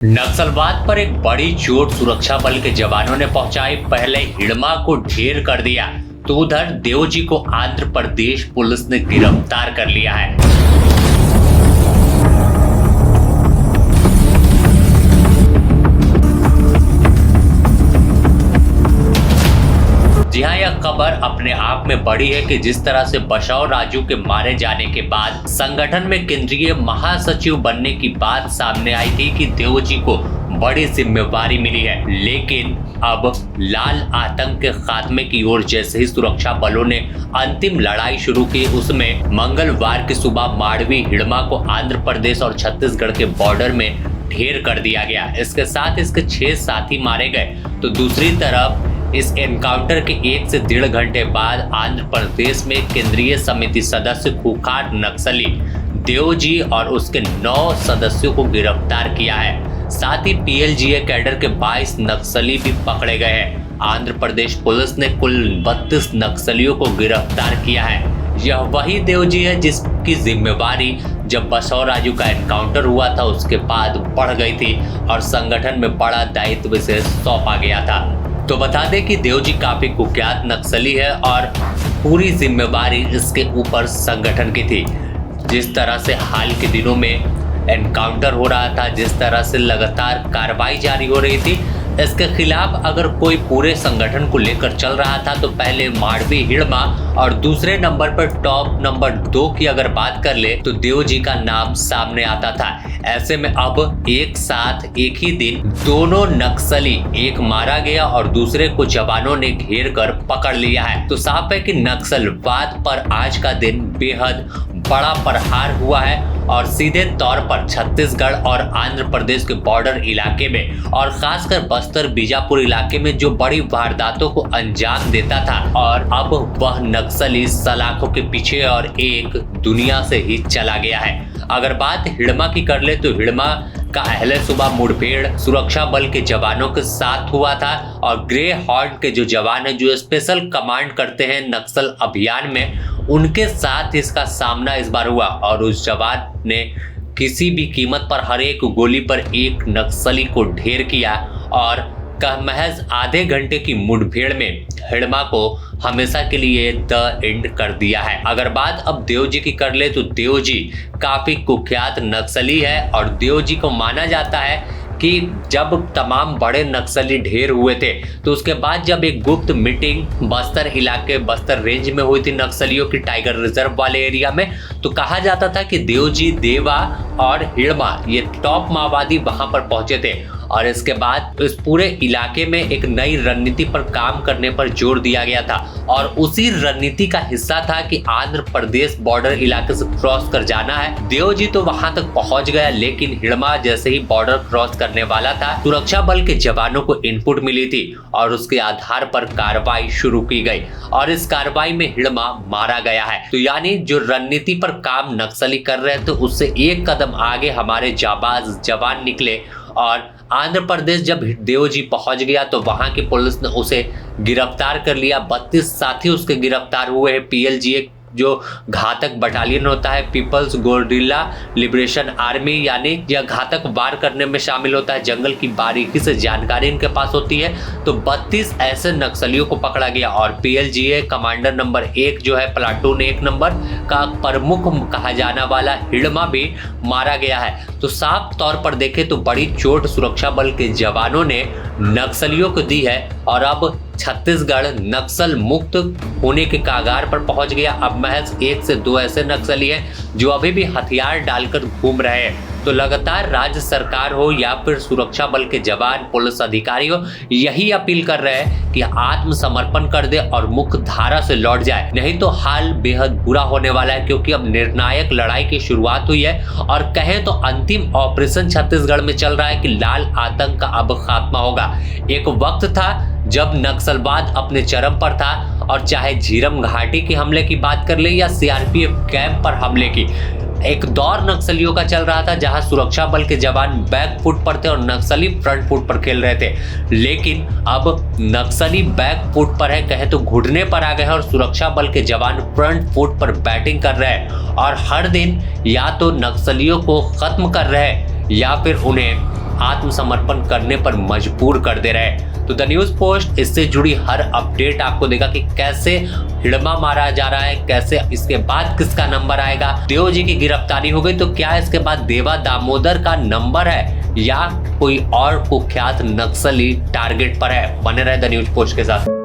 नक्सलवाद पर एक बड़ी चोट सुरक्षा बल के जवानों ने पहुंचाई। पहले हिड़मा को ढेर कर दिया तो उधर देवजी को आंध्र प्रदेश पुलिस ने गिरफ्तार कर लिया है। जी हाँ, यह खबर अपने आप में बड़ी है कि जिस तरह से बसव राजू के मारे जाने के बाद संगठन में केंद्रीय महासचिव बनने की बात सामने आई थी कि देवजी को बड़ी जिम्मेवारी मिली है, लेकिन अब लाल आतंक के खात्मे की ओर जैसे ही सुरक्षा बलों ने अंतिम लड़ाई शुरू की, उसमें मंगलवार की सुबह माड़वी हिड़मा को आंध्र प्रदेश और छत्तीसगढ़ के बॉर्डर में ढेर कर दिया गया। इसके साथ इसके 6 साथी मारे गए। तो दूसरी तरफ इस एनकाउंटर के 1 से 1.5 घंटे बाद आंध्र प्रदेश में केंद्रीय समिति सदस्य कुख्यात नक्सली देवजी और उसके 9 सदस्यों को गिरफ्तार किया है। साथ ही पीएलजीए कैडर के 22 नक्सली भी पकड़े गए हैं। आंध्र प्रदेश पुलिस ने कुल 32 नक्सलियों को गिरफ्तार किया है। यह वही देवजी है जिसकी जिम्मेवारी जब बसव राजू का एनकाउंटर हुआ था उसके बाद बढ़ गई थी और संगठन में बड़ा दायित्व से सौंपा गया था। तो बता दें कि देवजी काफी कुख्यात नक्सली है और पूरी जिम्मेवारी इसके ऊपर संगठन की थी। जिस तरह से हाल के दिनों में एनकाउंटर हो रहा था, जिस तरह से लगातार कार्रवाई जारी हो रही थी, इसके खिलाफ अगर कोई पूरे संगठन को लेकर चल रहा था तो पहले माड़वी हिड़मा और दूसरे नंबर पर टॉप नंबर 2 की अगर बात कर ले तो देवजी का नाम सामने आता था। ऐसे में अब एक साथ एक ही दिन दोनों नक्सली, एक मारा गया और दूसरे को जवानों ने घेर कर पकड़ लिया है। तो साफ है कि नक्सलवाद पर आज का दिन बेहद बड़ा प्रहार हुआ है और सीधे तौर पर छत्तीसगढ़ और आंध्र प्रदेश के बॉर्डर इलाके में और खासकर बस्तर बीजापुर इलाके में जो बड़ी वारदातों को अंजाम देता था, और अब वह नक्सली सलाखों के पीछे और एक दुनिया से ही चला गया है। अगर बात हिड़मा की कर ले तो हिड़मा का अहले सुबह मुठभेड़ सुरक्षा बल के जवानों के साथ हुआ था और ग्रे हॉर्न के जो जवान है जो स्पेशल कमांड करते हैं नक्सल अभियान में, उनके साथ इसका सामना इस बार हुआ और उस जवान ने किसी भी कीमत पर हर एक गोली पर एक नक्सली को ढेर किया और महज आधे घंटे की मुठभेड़ में हिड़मा को हमेशा के लिए द एंड कर दिया है। अगर बात अब देवजी की कर ले तो देवजी काफी कुख्यात नक्सली है और देवजी को माना जाता है कि जब तमाम बड़े नक्सली ढेर हुए थे तो उसके बाद जब एक गुप्त मीटिंग बस्तर इलाके बस्तर रेंज में हुई थी नक्सलियों की टाइगर रिजर्व वाले एरिया में, तो कहा जाता था कि देवजी, देवा और हिड़मा ये टॉप माओवादी वहां पर पहुंचे थे और इसके बाद इस पूरे इलाके में एक नई रणनीति पर काम करने पर जोर दिया गया था और उसी रणनीति का हिस्सा था कि आंध्र प्रदेश बॉर्डर इलाके से क्रॉस कर जाना है। देवजी तो वहां तक पहुंच गया, लेकिन हिड़मा जैसे ही बॉर्डर क्रॉस करने वाला था सुरक्षा बल के जवानों को इनपुट मिली थी और उसके आधार पर कार्रवाई शुरू की गई और इस कार्रवाई में हिड़मा मारा गया है। तो यानी जो रणनीति पर काम नक्सली कर रहे थे उससे एक कदम आगे हमारे जाबाज जवान निकले और आंध्र प्रदेश जब देवजी पहुंच गया तो वहां की पुलिस ने उसे गिरफ्तार कर लिया। 32 साथी उसके गिरफ्तार हुए हैं। पीएलजीए जो घातक बटालियन होता है, पीपल्स गोरिल्ला लिबरेशन आर्मी, यानी यह घातक वार करने में शामिल होता है। जंगल की बारीकी से जानकारी इनके पास होती है। तो 32 ऐसे नक्सलियों को पकड़ा गया और पीएलजीए कमांडर नंबर 1 जो है प्लाटून 1 नंबर का प्रमुख कहा जाने वाला हिड़मा भी मारा गया है। तो साफ तौर पर देखें तो बड़ी चोट सुरक्षा बल के जवानों ने नक्सलियों को दी है और अब छत्तीसगढ़ नक्सल मुक्त होने के कागार पर पहुंच गया। अब महज 1 से 2 ऐसे नक्सली हैं जो अभी भी हथियार डालकर घूम रहे हैं। तो लगातार राज्य सरकार हो या फिर सुरक्षा बल के जवान, पुलिस अधिकारी हो, यही अपील कर रहे हैं कि आत्मसमर्पण कर दे और मुख्य धारा से लौट जाए, नहीं तो हाल बेहद बुरा होने वाला है। क्योंकि अब निर्णायक लड़ाई की शुरुआत हुई है और कहें तो अंतिम ऑपरेशन छत्तीसगढ़ में चल रहा है कि लाल आतंक का अब खात्मा होगा। एक वक्त था जब नक्सलवाद अपने चरम पर था और चाहे झीरम घाटी के हमले की बात कर ले या सीआरपीएफ कैंप पर हमले की, एक दौर नक्सलियों का चल रहा था जहां सुरक्षा बल के जवान बैक फुट पर थे और नक्सली फ्रंट फुट पर खेल रहे थे। लेकिन अब नक्सली बैक फुट पर है, कहे तो घुटने पर आ गए हैं और सुरक्षा बल के जवान फ्रंट फुट पर बैटिंग कर रहे हैं और हर दिन या तो नक्सलियों को खत्म कर रहे हैं या फिर उन्हें आत्मसमर्पण करने पर मजबूर कर दे रहे। तो द न्यूज पोस्ट इससे जुड़ी हर अपडेट आपको देगा कि कैसे हिड़मा मारा जा रहा है, कैसे इसके बाद किसका नंबर आएगा। देव जी की गिरफ्तारी हो गई तो क्या इसके बाद देवा दामोदर का नंबर है या कोई और कुख्यात नक्सली टारगेट पर है। बने रहे द न्यूज पोस्ट के साथ।